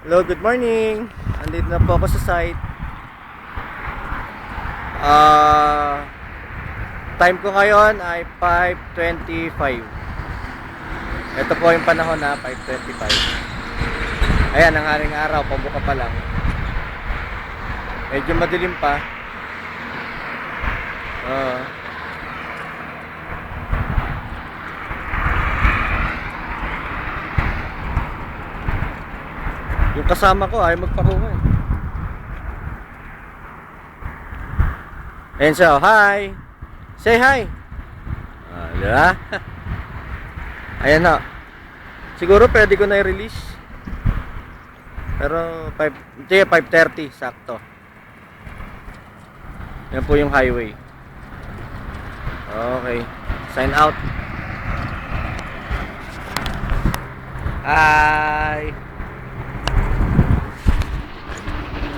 Hello, good morning. Andito na po ako sa site. Time ko ngayon ay 5:25. Ito po yung panahon na 5:25. Ayan, ang haring araw, pabuka pa lang. Medyo madilim pa. Yung kasama ko ay magpakuha eh. Ayan siya, oh, hi! Say hi! Diba? Ayan na. Siguro pwede ko na i-release. Pero 5:30 sakto. Yan po yung highway. Okay. Sign out. Hi!